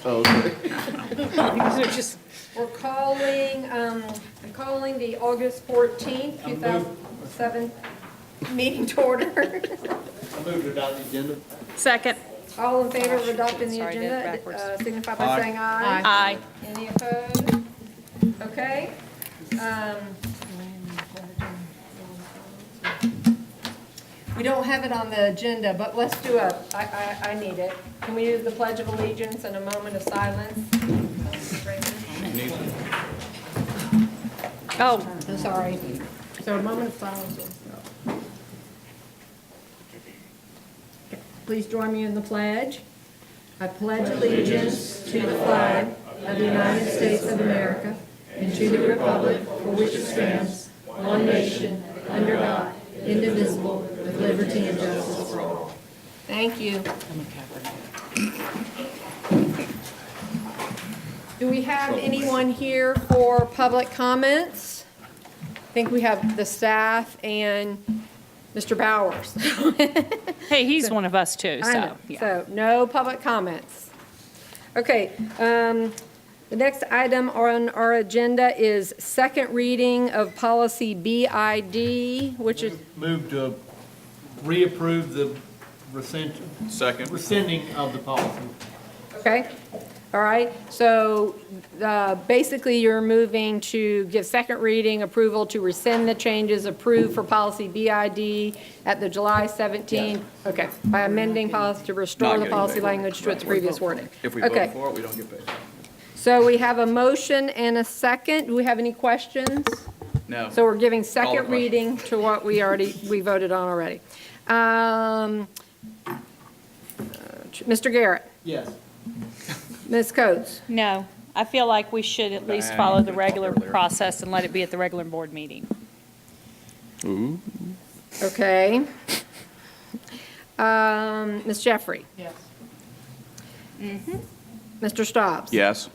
Oh, okay. These are just, We're calling, I'm calling the August 14th, 2007 meeting to order. I moved to adopt the agenda. second. All in favor of adopting the Sorry, did it agenda, backwards. signify by Aye. saying aye. Aye. Any opposed? Okay. We don't have it on the agenda, but let's do I need it. Can we do the Pledge of Allegiance and a moment of silence? Oh, I'm sorry. So a moment of silence. Please join me in the pledge. I pledge allegiance to the flag of the United States of America and to the republic for which it stands, one nation, under God, indivisible, with liberty and justice for all. Thank you. Do we have anyone here for public comments? I think we have the staff and Mr. Bowers. hey, he's one of us too, I so, know. yeah. So, no public comments. Okay, the next item on our agenda is second reading of policy BID, which is, Move to reapprove the rescinding of the policy. okay? All right, so basically you're moving to give second reading approval to rescind the changes approved for policy BID at the July 17th. Okay, by amending policy to restore Not the getting policy paid. language to its previous wording. If we Okay. vote for it, we don't get paid. So we have a motion and a second. Do we have any questions? No. So we're giving Call the second question. reading to what we voted on already. Mr. Garrett, Yes. Ms. Coates, No, I feel like we should at least follow the regular process and let it be at the regular board meeting. okay. Ms. Jeffrey? Yes. Mr. Stobbs? Yes.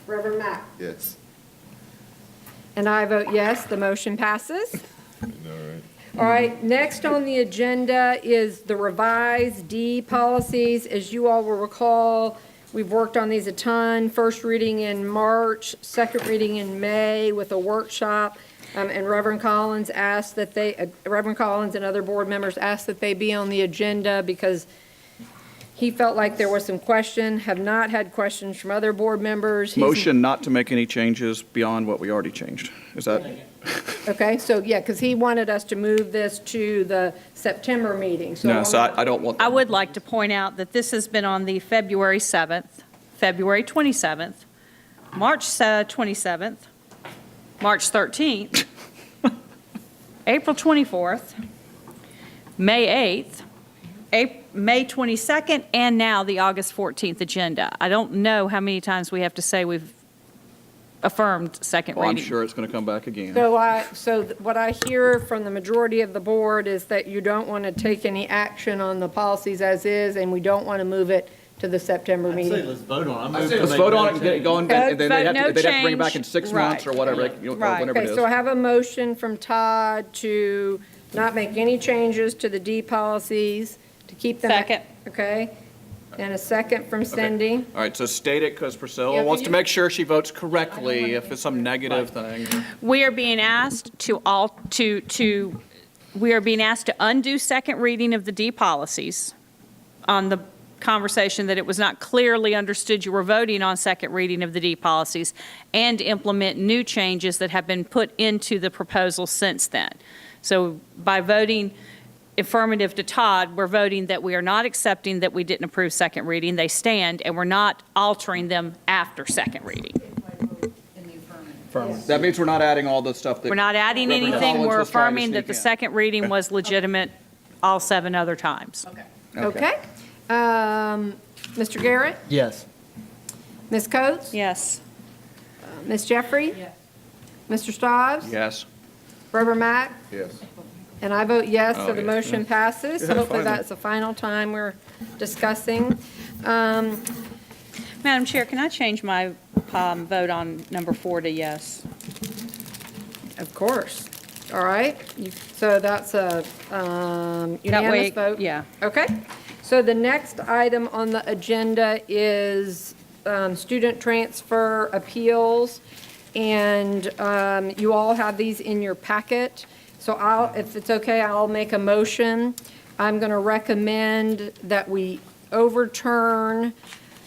Reverend Mack? Yes. And I vote yes, the motion passes. All right, next on the agenda is the revised D policies. As you all will recall, we've worked on these a ton. First reading in March, second reading in May with a workshop. And Reverend Collins asked that Reverend Collins and other board members asked that they be on the agenda because he felt like there was some question, have not had questions from other board members. He's- Motion not to make any changes beyond what we already changed. Is that? Okay, so, yeah, because he wanted us to move this to the September meeting, so. No, so I don't want. I would like to point out that this has been on the February 7th, February 27th, March 27th, March 13th, April 24th, May 8th, May 22nd, and now the August 14th agenda. I don't know how many times we have to say we've affirmed second Well, I'm reading. sure it's going to come back again. So what I hear from the majority of the board is that you don't want to take any action on the policies as is, and we don't want to move it to the September I'd say meeting. let's vote on it. Let's vote on it and get it going, and then Vote no they'd have to bring it back in change. 6 months or Right. whatever, or Right. whenever it Okay, is. so I have a motion from Todd to not make any changes to the D policies, to keep them. Second. Okay, and a second from Cindy. All right, so state it, because Priscilla Yeah, wants can to you- make sure she votes correctly if it's some negative thing. We are being asked we are being asked to undo second reading of the D policies on the conversation that it was not clearly understood you were voting on second reading of the D policies, and implement new changes that have been put into the proposal since then. So by voting affirmative to Todd, we're voting that we are not accepting that we didn't approve second reading. They stand, and we're not altering them after second reading. That means we're not adding all the stuff that. We're not adding Reverend anything, Collins we're was trying to affirming that the sneak in. second reading was legitimate all 7 other times. Okay. Mr. Garrett? Yes. Ms. Coates? Yes. Ms. Jeffrey? Yes. Mr. Stobbs? Yes. Reverend Mack? Yes. And I vote yes, so Oh, the yeah. motion passes. So Yeah, hopefully finally. that's the final time we're discussing. Madam Chair, can I change my vote on number 4 to yes? Of course. All right. So that's a That unanimous way, vote? yeah. Okay. So the next item on the agenda is student transfer appeals, and you all have these in your packet. So if it's okay, I'll make a motion. I'm going to recommend that we overturn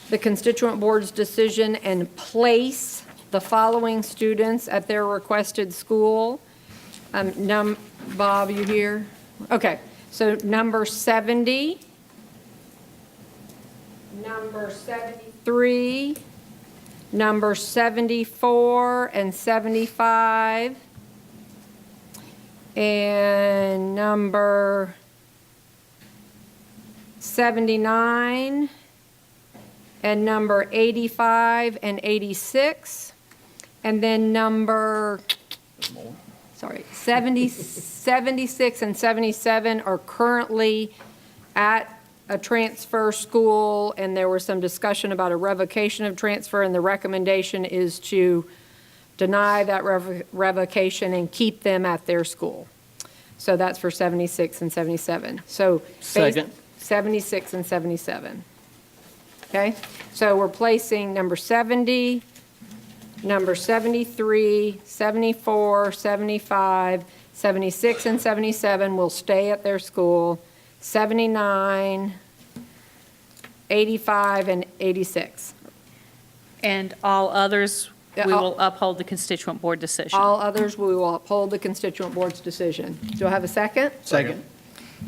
the constituent board's decision and place the following students at their requested school. Bob, you here? Okay, so number 70, number 73, number 74 and 75, and number 79, and number 85 and 86, and then number, 76 and 77 are currently at a transfer school, and there was some discussion about a revocation of transfer, and the recommendation is to deny that revocation and keep them at their school. So that's for 76 and 77. So Second. 76 and 77. Okay? So we're placing number 70, number 73, 74, 75, 76 and 77 will stay at their school, 79, 85, and 86. And all others, we Yeah, will uphold the constituent board decision. All others, we will uphold the constituent board's decision. Do I have a second? Second.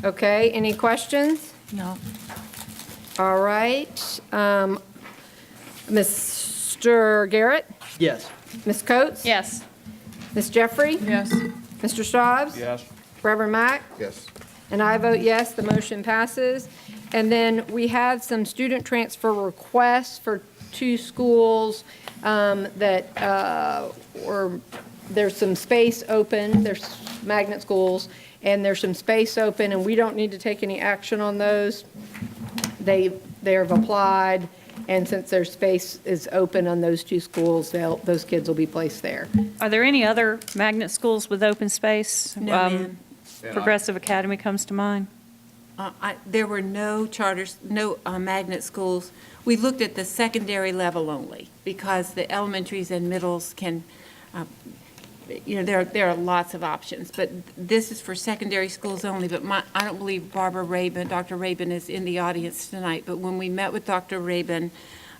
Okay, any questions? No. All right. Mr. Garrett? Yes. Ms. Coates? Yes. Ms. Jeffrey? Yes. Mr. Staubs? Yes. Reverend Mack? Yes. And I vote yes, the motion passes. And then we have some student transfer requests for two schools there's some space open, there's magnet schools, and there's some space open, and we don't need to take any action on those. They have applied, and since their space is open on those two schools, those kids will be placed there. Are there any other magnet schools with open space? No, ma'am. Progressive Academy comes to mind. There were no charters, no magnet schools. We looked at the secondary level only because the elementaries and middles can, there are lots of options. But this is for secondary schools only. But I don't believe Dr. Rabin is in the audience tonight. But when we met with Dr. Rabin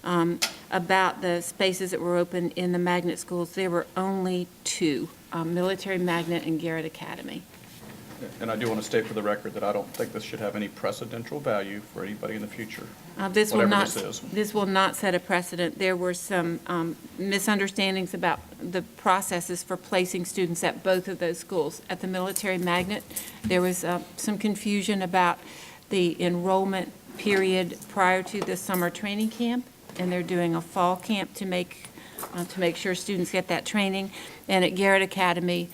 about the spaces that were open in the magnet schools, there were only two, Military Magnet and Garrett Academy. And I do want to state for the record that I don't think this should have any precedential value for anybody in the future. Whatever this is. This will not set a precedent. There were some misunderstandings about the processes for placing students at both of those schools. At the Military Magnet, there was some confusion about the enrollment period prior to the summer training camp, and they're doing a fall camp to make sure students get that training. And at Garrett Academy,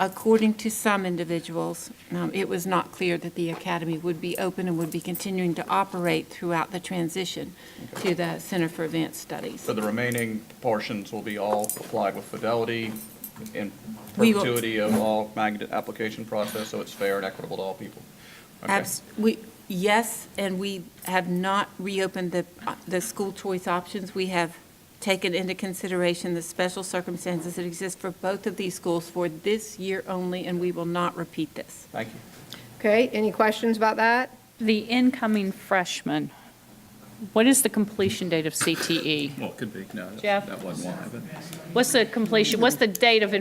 according to some individuals, it was not clear that the academy would be open and would be continuing to operate throughout the transition to the Center for Advanced Studies. So the remaining portions will be all applied with fidelity in We will- perpetuity of all magnet application process, so it's fair and equitable to all people. Okay. Yes, and we have not reopened the school choice options. We have taken into consideration the special circumstances that exist for both of these schools for this year only, and we will not repeat this. Thank you. Okay, any questions about that? The incoming freshmen, what is the completion date of CTE? Well, it could be, no, Jeff? that wasn't why, but. What's the completion, what's the date of,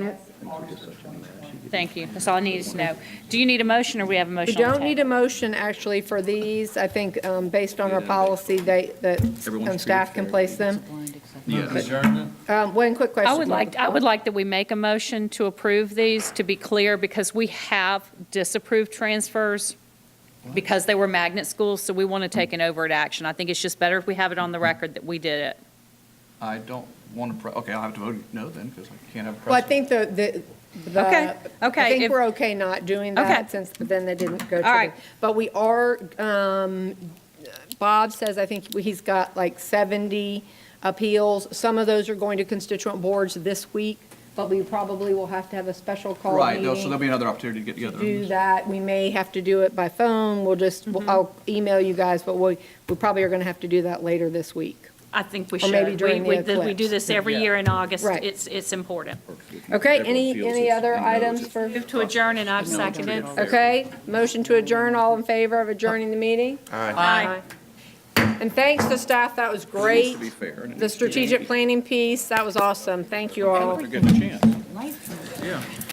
thank you, that's all I needed to know. Do you need a motion, or we have a We motion on the don't need a table? motion, actually, for these. I think, based on our policy, staff can place them. Yeah. Adjournment? One quick question. I would like that we make a motion to approve these, to be clear, because we have disapproved transfers because they were magnet schools, so we want to take an overt action. I think it's just better if we have it on the record that we did it. I don't want to, okay, I'll have to vote no then, because I can't have a Well, I precedent. think Okay, okay, I think if- we're okay not doing Okay. that, since then they didn't go to All right. But we are, Bob says, I think he's got like 70 appeals. Some of those are going to constituent boards this week, but we probably will have to have a special call Right, meeting. so there'll be another opportunity to get together. Do that. We may have to do it by phone. I'll email you guys, but we probably are going to have to do that later this week. I think we Or maybe should. during the We do eclipse. this every year in August. Right. It's important. Okay, any other items for, Move to adjourn, and I've seconded. okay? Motion to adjourn, all in favor of adjourning the meeting? Aye. And thanks to staff, that was great. To be fair. and it The needs to be- strategic planning piece, that was awesome. Thank you all. They're getting a chance. Yeah.